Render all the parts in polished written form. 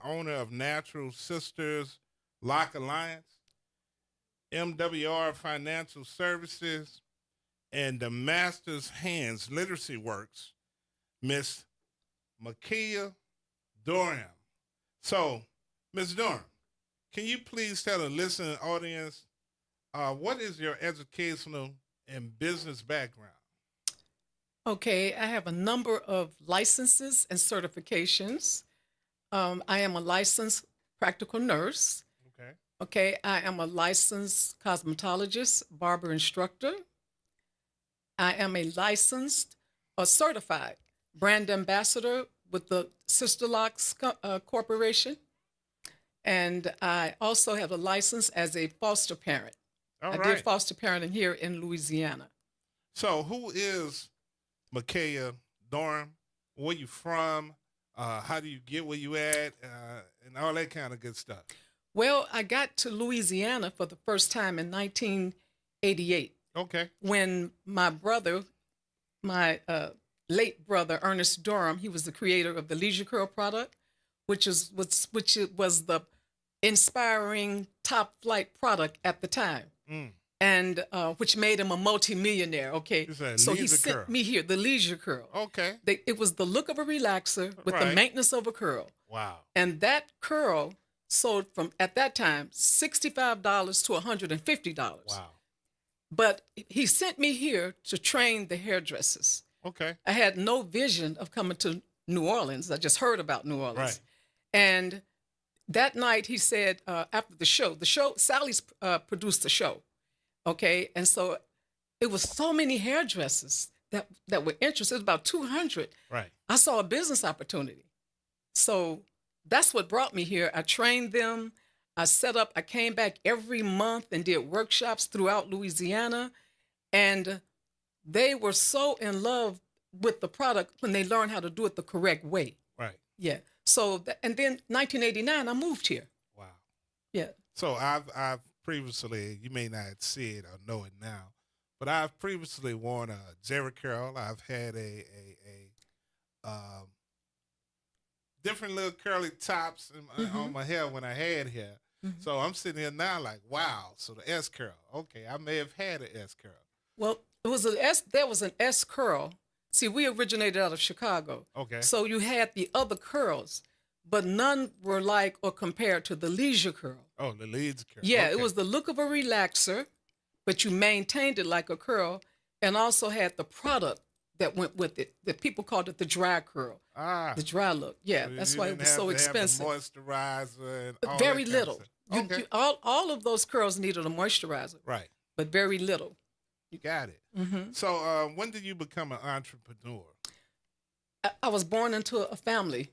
owner of Natural Sisters Lock Alliance, MWR Financial Services, and the Master's Hands Literacy Works, Miss Makia Durham. So, Miss Durham, can you please tell the listening audience what is your educational and business background? Okay, I have a number of licenses and certifications. I am a licensed practical nurse. Okay. Okay, I am a licensed cosmetologist, barber instructor. I am a licensed or certified brand ambassador with the Sister Locks Corporation. And I also have a license as a foster parent. All I did right. foster parenting here in Louisiana. So, who is Micaiah Durham? Where you from? How do you get where you at? And all that kind of good stuff. Well, I got to Louisiana for the first time in 1988 Okay. when my brother, my late brother Ernest Durham, he was the creator of the Leisure Curl product, which was the inspiring top flight product at the time, Mm. and which made him a multimillionaire. Okay, You said so he leisure sent curl. me here the Leisure Curl. Okay. It was the look of a relaxer with the Right. maintenance of a curl. Wow. And that curl sold from at that time $65 to $150. Wow. But he sent me here to train the hairdressers. Okay. I had no vision of coming to New Orleans. I just heard about New Orleans. Right. And that night he said, after the show, Sally's produced the show. Okay. And so it was so many hairdressers that were interested, about 200. Right. I saw a business opportunity. So that's what brought me here. I trained them. I came back every month and did workshops throughout Louisiana. And they were so in love with the product when they learned how to do it the correct way. Right. Yeah. So, and then 1989, I moved here. Wow. Yeah. So I've previously, you may not see it or know it now, but I've previously worn a Jerry curl. I've had a different little curly tops on my hair when I had hair. Mhm. So I'm sitting here now like, wow. So the S curl. Okay, I may have had an S curl. Well, there was an S curl. See, we originated out of Chicago. Okay. So you had the other curls, but none were like or compared to the Leisure curl. Oh, the leads curl. Yeah, okay. it was the look of a relaxer, but you maintained it like a curl and also had the product that went with it. That people called it the dry curl, Ah. the dry look. Yeah, So that's you why it didn't was have so to have the expensive. moisturizer and all Very that kind of little. stuff. You, Okay. you, all of those curls needed a moisturizer, Right. but very little. You got it. Hmm. So when did you become an entrepreneur? I was born into a family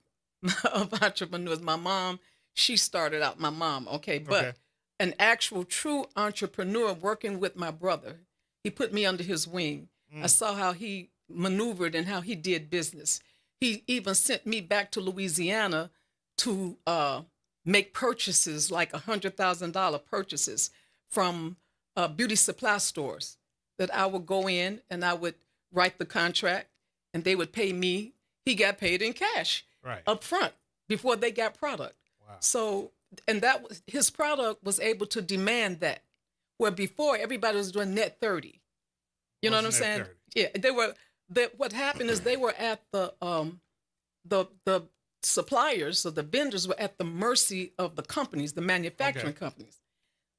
of entrepreneurs. My mom, she started out, my mom, okay, but Okay. an actual true entrepreneur working with my brother. He put me under his wing. I saw how he maneuvered and how he did business. He even sent me back to Louisiana to make purchases, like $100,000 purchases from beauty supply stores that I would go in and I would write the contract and they would pay me. He got paid in cash Right. up front before they got product. Wow. So, and that was his product was able to demand that. Where before everybody was doing net 30. You know what I'm What's net saying? 30? Yeah, what happened is they were at the suppliers, so the vendors were at the mercy of the companies, the manufacturing Okay. companies.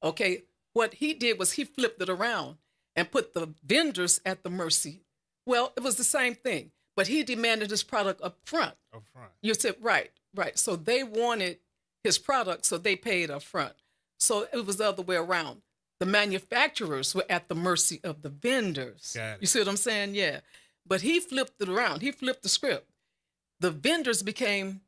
Okay, what he did was he flipped it around and put the vendors at the mercy. Well, it was the same thing, but he demanded his product up front. Up front. You said, right, right. So they wanted his product, so they paid up front. So it was the other way around. The manufacturers were at the mercy of the vendors. Got it. You see what I'm saying? Yeah. But he flipped it around. He flipped the script. The vendors became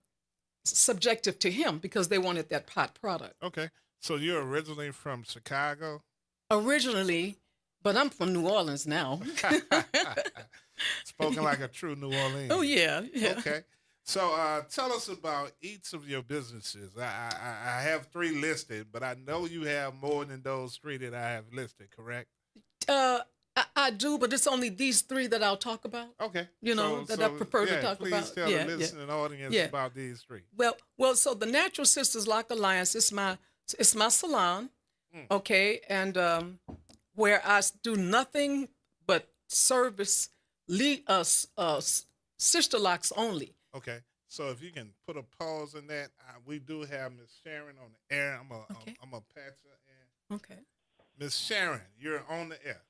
subjective to him because they wanted that hot product. Okay. So you're originally from Chicago? Originally, but I'm from New Orleans now. Spoken like a true New Orleans. Oh, yeah. Yeah. Okay. So tell us about each of your businesses. I have 3 listed, but I know you have more than those 3 that I have listed, correct? Uh, I do, but it's only these three that I'll talk about. Okay. You know, that I prefer to yeah, talk please about. tell Yeah, the yeah, listening audience yeah. about these three. Well. So the Natural Sisters Lock Alliance is my salon, Mm. okay, and where I do nothing but service sister locks only. Okay. So if you can put a pause in that, we do have Miss Sharon on the air. Okay. I'm a patch her in. Okay. Miss Sharon, you're on the air.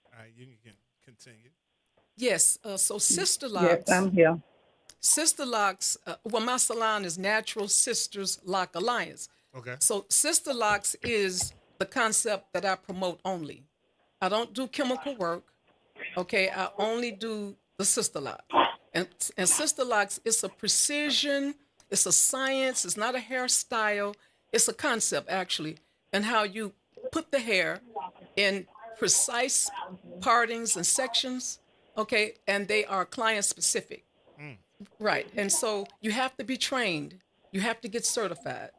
All right, you can continue. Yes. So Sister Yes, Locks. I'm here. Sister Locks. Well, my salon is Natural Sisters Lock Alliance. Okay. So Sister Locks is the concept that I promote only. I don't do chemical work. Okay, I only do the Sister Lock. And Sister Locks, it's a precision, it's a science, it's not a hairstyle, it's a concept actually, and how you put the hair in precise partings and sections, okay, and they are client specific. Mm. Right. And so you have to be trained. You have to get certified.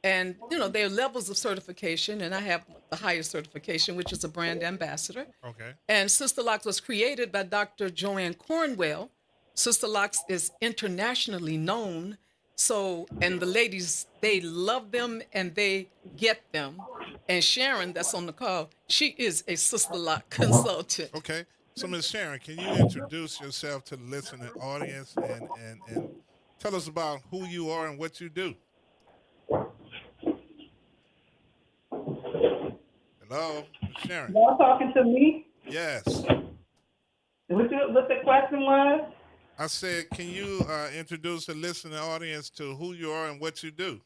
And, you know, there are levels of certification, and I have the highest certification, which is a brand ambassador. Okay. And Sister Locks was created by Dr. Joanne Cornwell. Sister Locks is internationally known. So, and the ladies, they love them and they get them. And Sharon, that's on the call, she is a Sister Lock consultant. Okay. So Miss Sharon, can you introduce yourself to the listening audience and tell us about who you are and what you do? Hello, Miss Sharon. Y'all talking to me? Yes. What the question was? I said, can you introduce the listening audience to who you are and what you do?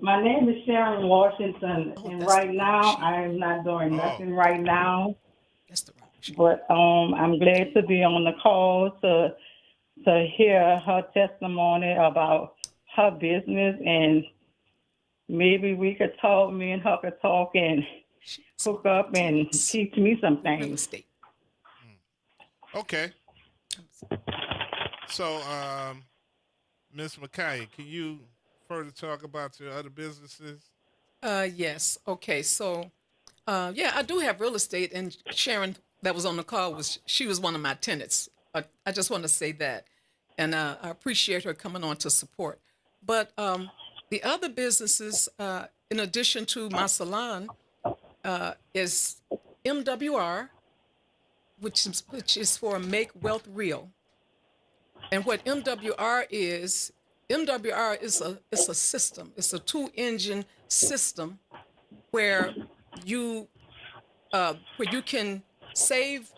My name is Sharon Washington, Oh, and that's right the now wrong I am not doing Oh. nothing right now. That's the wrong sheet. But I'm glad to be on the call to hear her testimony about her business, and maybe we could talk. Me and her could talk and She's hook up and teach me some real things. estate. Okay. So, Ms. Mackay, can you further talk about your other businesses? Yes. Okay. So, yeah, I do have real estate, and Sharon, that was on the call, she was one of my tenants. I just want to say that, and I appreciate her coming on to support. But the other businesses, in addition to my salon, is MWR, which is for Make Wealth Real. And what MWR is a system. It's a two-engine system where you can save.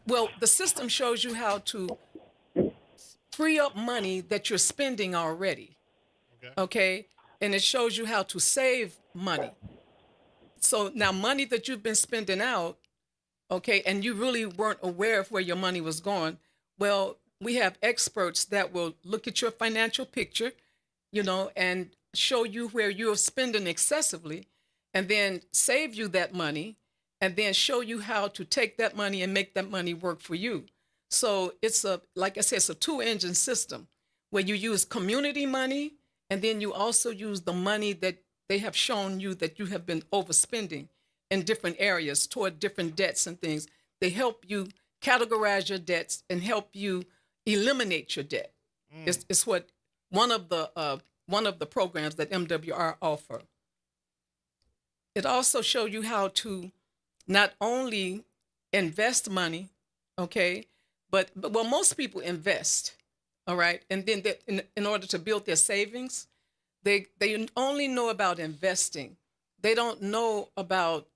Well, the system shows you how to free up money that you're spending already. Okay. Okay, and it shows you how to save money. So now, money that you've been spending out, okay, and you really weren't aware of where your money was going. Well, we have experts that will look at your financial picture, you know, and show you where you're spending excessively, and then save you that money, and then show you how to take that money and make that money work for you. So it's like I said, it's a two-engine system where you use community money, and then you also use the money that they have shown you that you have been overspending in different areas toward different debts and things. They help you categorize your debts and help you eliminate your debt. It's what one of the programs that MWR offer. It also shows you how to not only invest money, okay, but well, most people invest, all right, and then in order to build their savings, they only know about investing. They don't know about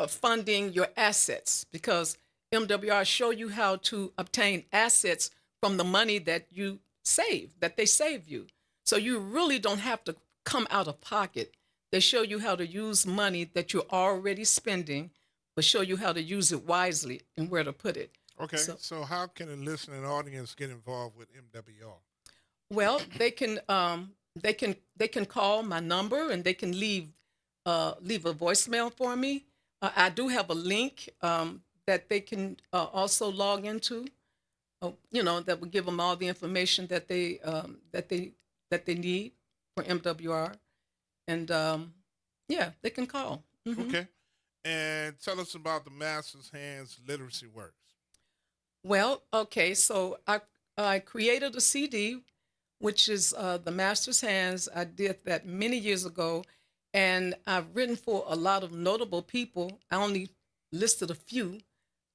funding your assets, because MWR show you how to obtain assets from the money that you save, that they save you. So you really don't have to come out of pocket. They show you how to use money that you're already spending, but show you how to use it wisely and where to put it. Okay. So- So how can a listening audience get involved with MWR? Well, they can call my number, and they can leave a voicemail for me. I do have a link that they can also log into. You know, that will give them all the information that they need for MWR, and yeah, they can call. Okay. And tell us about the Master's Hands Literacy Works. Well, okay, so I created a CD, which is the Master's Hands. I did that many years ago, and I've written for a lot of notable people. I only listed a few,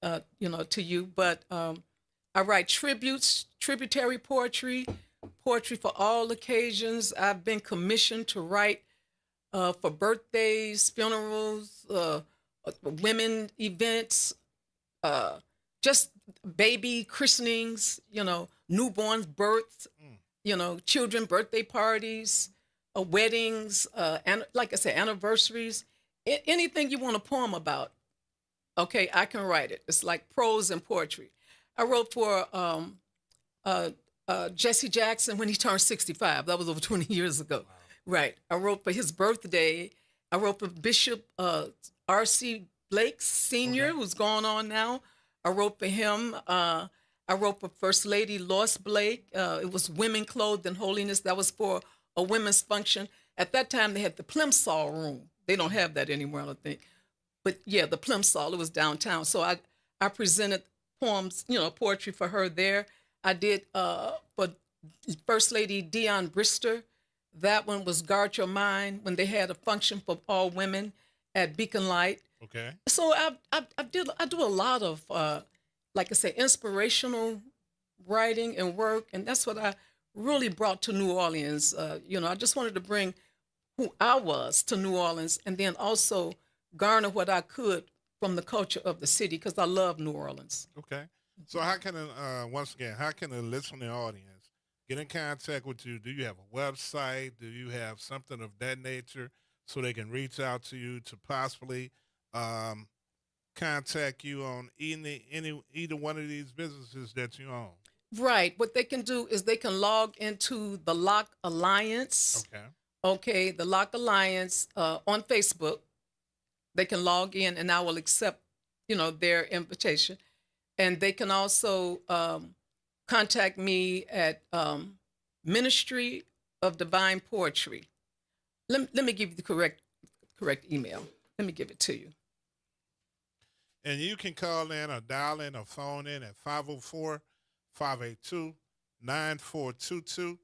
to you, but I write tributes, tributary poetry, poetry for all occasions. I've been commissioned to write for birthdays, funerals, women events, just baby christenings, newborns, births, children birthday parties, weddings, and like I said, anniversaries, anything you want a poem about. Okay, I can write it. It's like prose and poetry. I wrote for Jesse Jackson when he turned 65. That was over 20 years ago. Wow. Right. I wrote for his birthday. I wrote for Bishop R.C. Blake Sr., okay, who's gone on now. I wrote for him. I wrote for First Lady Lois Blake. It was Women Clothed in Holiness. That was for a women's function. At that time, they had the Plimsoll Room. They don't have that anymore, I don't think. But yeah, the Plimsoll, it was downtown. So I presented poems, poetry for her there. I did for First Lady Dion Brister. That one was Guard Your Mind, when they had a function for all women at Beacon Light. Okay. So I do a lot of, like I say, inspirational writing and work, and that's what I really brought to New Orleans. I just wanted to bring who I was to New Orleans, and then also garner what I could from the culture of the city, because I love New Orleans. Okay. So how can, once again, how can a listening audience get in contact with you? Do you have a website? Do you have something of that nature so they can reach out to you to possibly contact you on either one of these businesses that you own? Right. What they can do is they can log into the Lock Alliance. Okay. Okay, the Lock Alliance on Facebook. They can log in, and I will accept, their invitation. And they can also contact me at Ministry of Divine Poetry. Let me give you the correct email. Let me give it to you. And you can call in or dial in or phone in at 504-582-9422.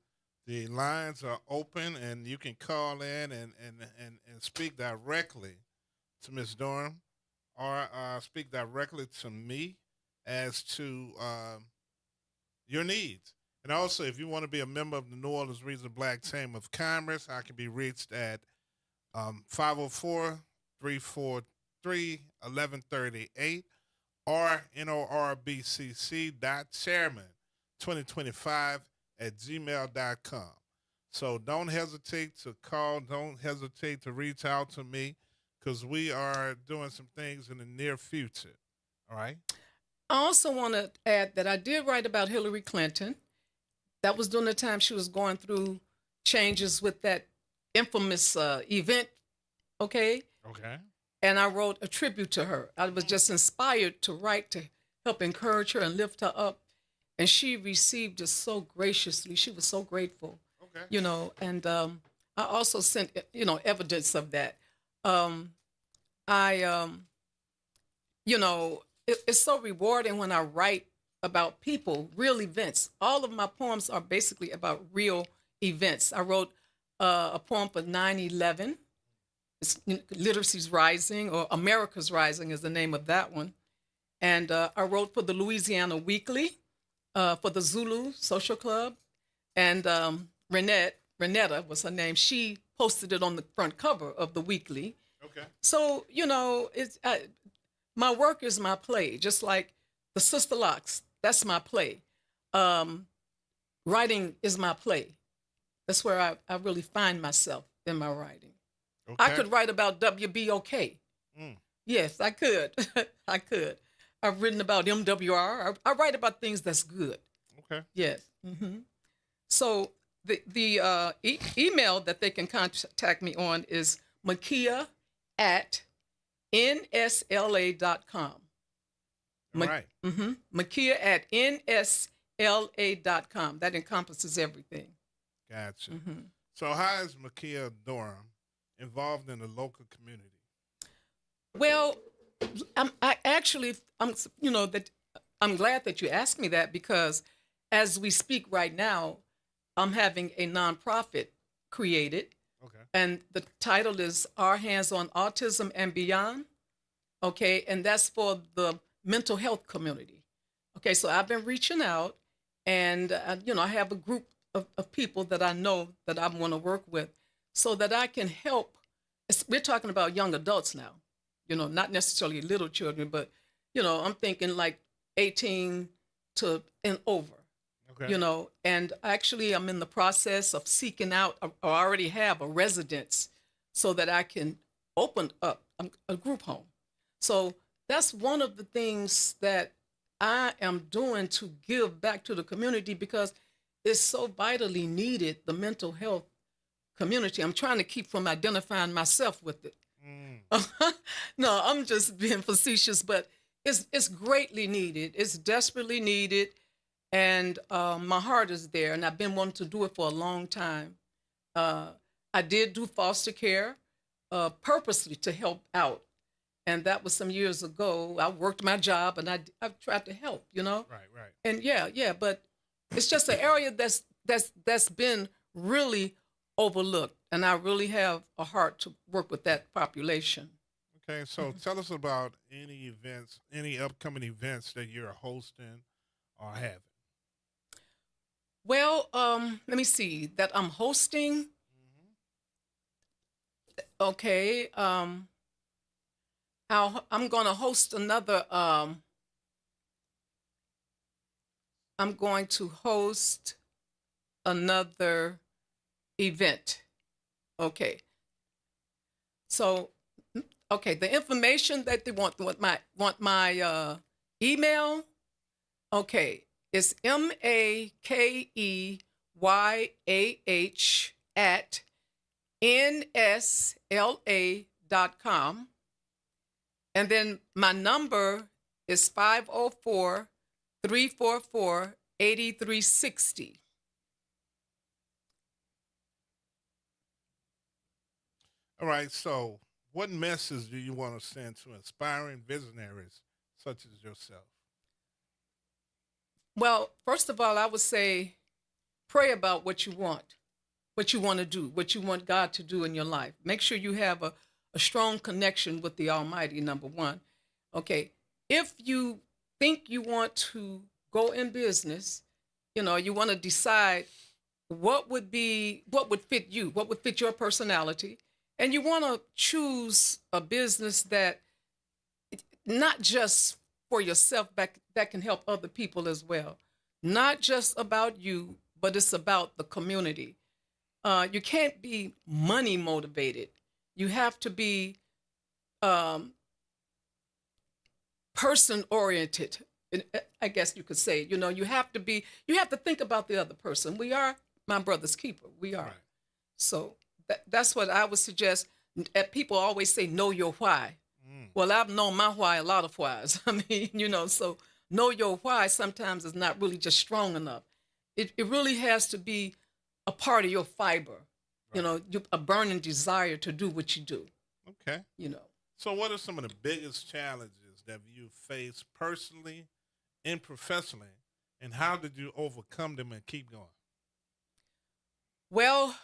The lines are open, and you can call in and speak directly to Ms. Durham, or speak directly to me as to your needs. And also, if you want to be a member of the New Orleans Regional Black Chamber of Commerce, I can be reached at 504-343-1138 or norbcc.chairman2025@gmail.com. So don't hesitate to call. Don't hesitate to reach out to me, because we are doing some things in the near future. All right? I also want to add that I did write about Hillary Clinton. That was during the time she was going through changes with that infamous event, okay? Okay. And I wrote a tribute to her. I was just inspired to write to help encourage her and lift her up. And she received it so graciously. She was so grateful. Okay. And I also sent, evidence of that. It's so rewarding when I write about people, real events. All of my poems are basically about real events. I wrote a poem for 9/11. It's Literacy's Rising, or America's Rising is the name of that one. And I wrote for the Louisiana Weekly, for the Zulu Social Club. And Renetta was her name. She posted it on the front cover of the weekly. Okay. So, it's my work is my play, just like the Sister Locks. That's my play. Writing is my play. That's where I really find myself in my writing. Okay. I could write about WBOK. Yes, I could. I could. I've written about MWR. I write about things that's good. Okay. Yes. Mm-hmm. So the email that they can contact me on is makia@nsla.com. Right. Makia@nsla.com. That encompasses everything. Gotcha. Mm-hmm. So how is Makia Durham involved in the local community? Well, I actually, you know, that I'm glad that you asked me that because as we speak right now, I'm having a nonprofit created, Okay. and the title is Our Hands on Autism and Beyond. Okay, and that's for the mental health community. Okay, so I've been reaching out, and you know, I have a group of people that I know that I want to work with, so that I can help. We're talking about young adults now, you know, not necessarily little children, but you know, I'm thinking like 18 to and over. Okay. You know, and actually, I'm in the process of seeking out, or already have a residence, so that I can open up a group home. So that's one of the things that I am doing to give back to the community because it's so vitally needed, the mental health community. I'm trying to keep from identifying myself with it. Mm. No, I'm just being facetious, but it's greatly needed. It's desperately needed, and my heart is there, and I've been wanting to do it for a long time. Uh, I did do foster care purposely to help out, and that was some years ago. I worked my job, and I've tried to help, you know. Right. Right. And yeah, but it's just an area that's been really overlooked, and I really have a heart to work with that population. Okay. So tell us about any events, any upcoming events that you're hosting or having. Well, let me see that I'm hosting. Hmm. Okay, I'm going to host another. I'm going to host another event. Okay, so okay, the information that they want my email. Okay, it's MAKEYAH at nsla.com. And then my number is 504-344-8360. All right. So, what message do you want to send to inspiring visionaries such as yourself? Well, first of all, I would say pray about what you want to do, what you want God to do in your life. Make sure you have a strong connection with the Almighty, number one. Okay. If you think you want to go in business, you know, you want to decide what would fit you, what would fit your personality, and you want to choose a business that not just for yourself, but that can help other people as well. Not just about you, but it's about the community. You can't be money motivated. You have to be um, person oriented. I guess you could say, you know, you have to think about the other person. We are my brother's keeper. We are. Right. So that's what I would suggest. People always say, know your why. Mm. Well, I've known my why a lot of whys. I mean, you know, so know your why sometimes is not really just strong enough. It really has to be a part of your fiber, you Right. know, a burning desire to do what you do, Okay. you know. So, what are some of the biggest challenges that you face personally and professionally, and how did you overcome them and keep going? Well,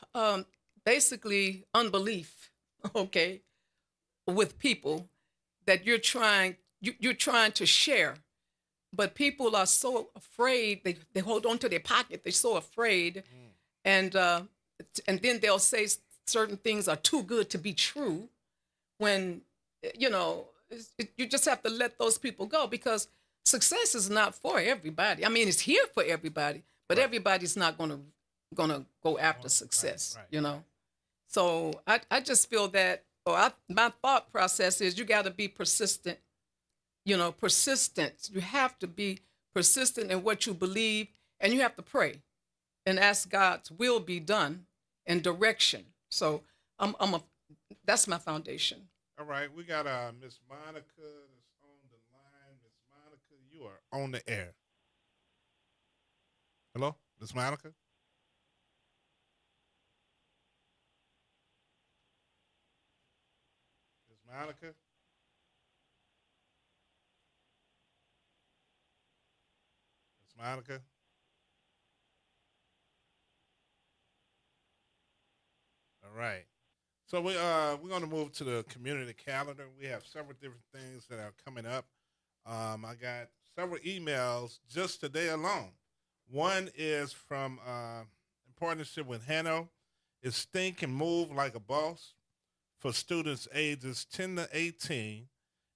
basically, unbelief, okay, with people that you're trying to share, but people are so afraid. They hold on to their pocket. They're so afraid, Mm. and uh, and then they'll say certain things are too good to be true. When you know, you just have to let those people go because success is not for everybody. I mean, it's here for everybody, but Right. everybody's not gonna go after Right. success. Right. You know. So I just feel that, my thought process is you got to be persistent. You know, persistent. You have to be persistent in what you believe, and you have to pray and ask God's will be done and direction. So I'm a that's my foundation. All right. We got Miss Monica that's on the line. Miss Monica, you are on the air. Hello, Miss Monica. Miss Monica. Miss Monica. All right. So we're going to move to the community calendar. We have several different things that are coming up. I got several emails just today alone. One is from in partnership with Hanno. It's Think and Move Like a Boss for students ages 10 to 18.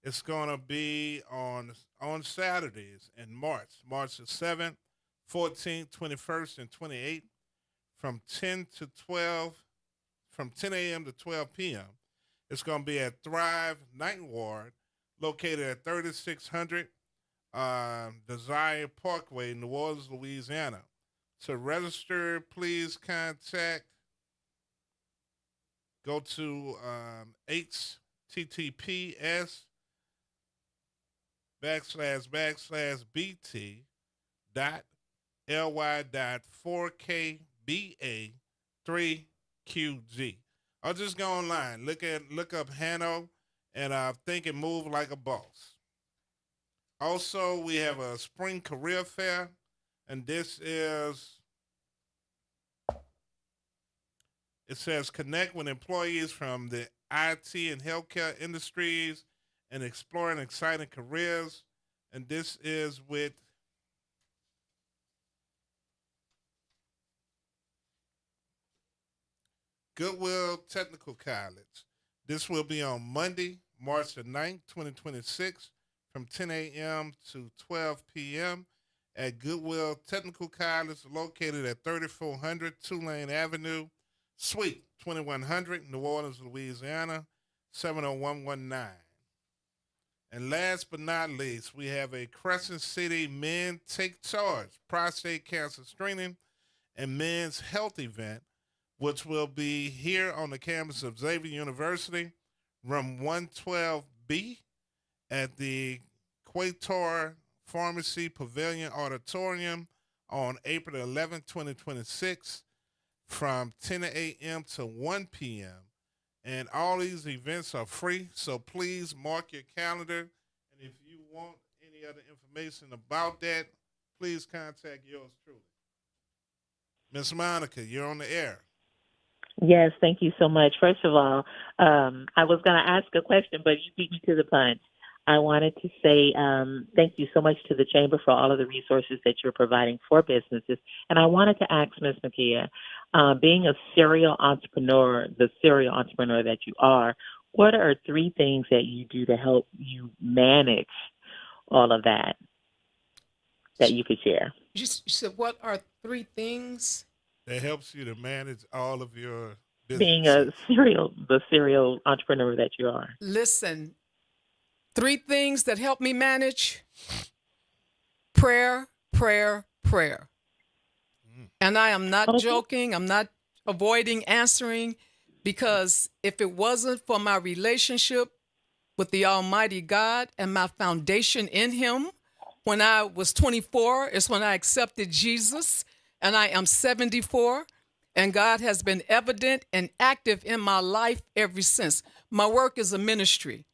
It's going to be on Saturdays in March the 7th, 14th, 21st, and 28th from 10 to 12, from 10 a.m. to 12 p.m. It's going to be at Thrive Night Ward, located at 3600 Desire Parkway, New Orleans, Louisiana. To register, please go to https://bt dot ly dot 4kba3qg. Or just go online, look up Hanno, and think and move like a boss. Also, we have a spring career fair, and it says connect with employees from the IT and healthcare industries and exploring exciting careers. And this is with Goodwill Technical College. This will be on Monday, March the 9th, 2026, from 10 a.m. to 12 p.m. at Goodwill Technical College, located at 3400 Tulane Avenue, Suite 2100, New Orleans, Louisiana, 70119. And last but not least, we have a Crescent City Men Take Charge prostate cancer screening and men's health event, which will be here on the campus of Xavier University, room 112B at the Quator Pharmacy Pavilion Auditorium on April 11, 2026, from 10 a.m. to 1 p.m. And all these events are free, so please mark your calendar. And if you want any other information about that, please contact yours truly. Miss Monica, you're on the air. Yes, thank you so much. First of all, I was going to ask a question, but you beat me to the punch. I wanted to say thank you so much to the Chamber for all of the resources that you're providing for businesses. And I wanted to ask Ms. Makia, being a serial entrepreneur, the serial entrepreneur that you are, what are 3 things that you do to help you manage all of that you could share? You said, what are 3 things? That helps you to manage all of your business. Being the serial entrepreneur that you are. Listen, 3 things that help me manage: prayer, prayer, prayer. And I am not joking. I'm not avoiding answering, because if it wasn't for my relationship with the Almighty God and my foundation in Him, when I was 24 is when I accepted Jesus, and I am 74, and God has been evident and active in my life ever since. My work is a ministry,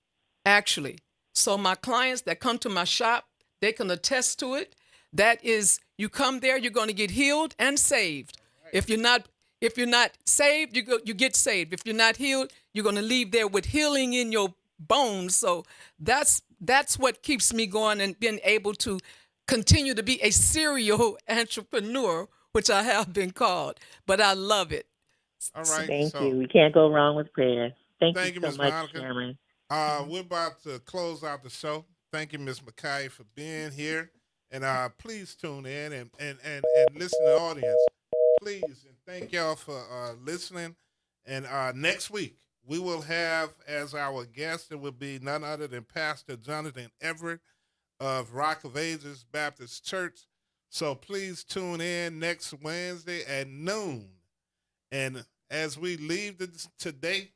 actually. So my clients that come to my shop, they can attest to it. That is, you come there, you're going to get healed and saved. If you're not saved, you get saved. If you're not healed, you're going to leave there with healing in your bones. So that's what keeps me going and being able to continue to be a serial entrepreneur, which I have been called. But I love it. All right. Thank you. We can't go wrong with prayer. Thank you so Ms. much, Monica. Cameron. We're about to close out the show. Thank you, Ms. Mackay, for being here. And please tune in and listen to the audience. Please, and thank y'all for listening. And next week, we will have as our guest, it will be none other than Pastor Jonathan Everett of Rock of Ages Baptist Church. So please tune in next Wednesday at noon. And as we leave today,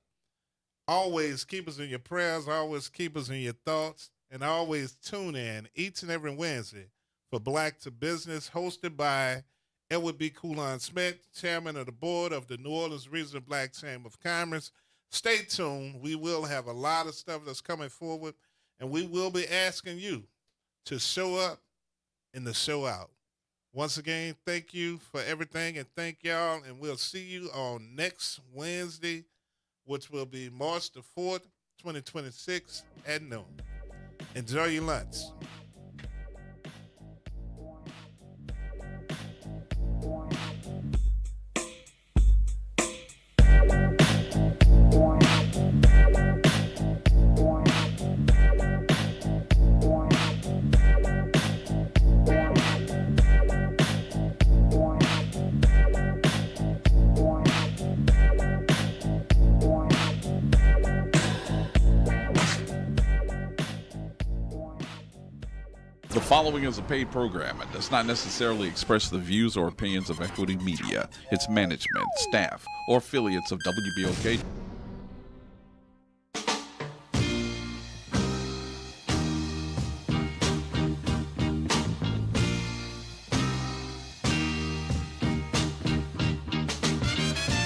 always keep us in your prayers, always keep us in your thoughts, and always tune in each and every Wednesday for Black to Business, hosted by Edward B. Coulon Smith, Chairman of the Board of the New Orleans Regional Black Chamber of Commerce. Stay tuned. We will have a lot of stuff that's coming forward, and we will be asking you to show up and to show out. Once again, thank you for everything, and thank y'all. And we'll see you on next Wednesday, which will be March the 4th, 2026 at noon. Enjoy your lunch. The following is a paid program and does not necessarily express the views or opinions of Equity Media, its management, staff, or affiliates of WBOK.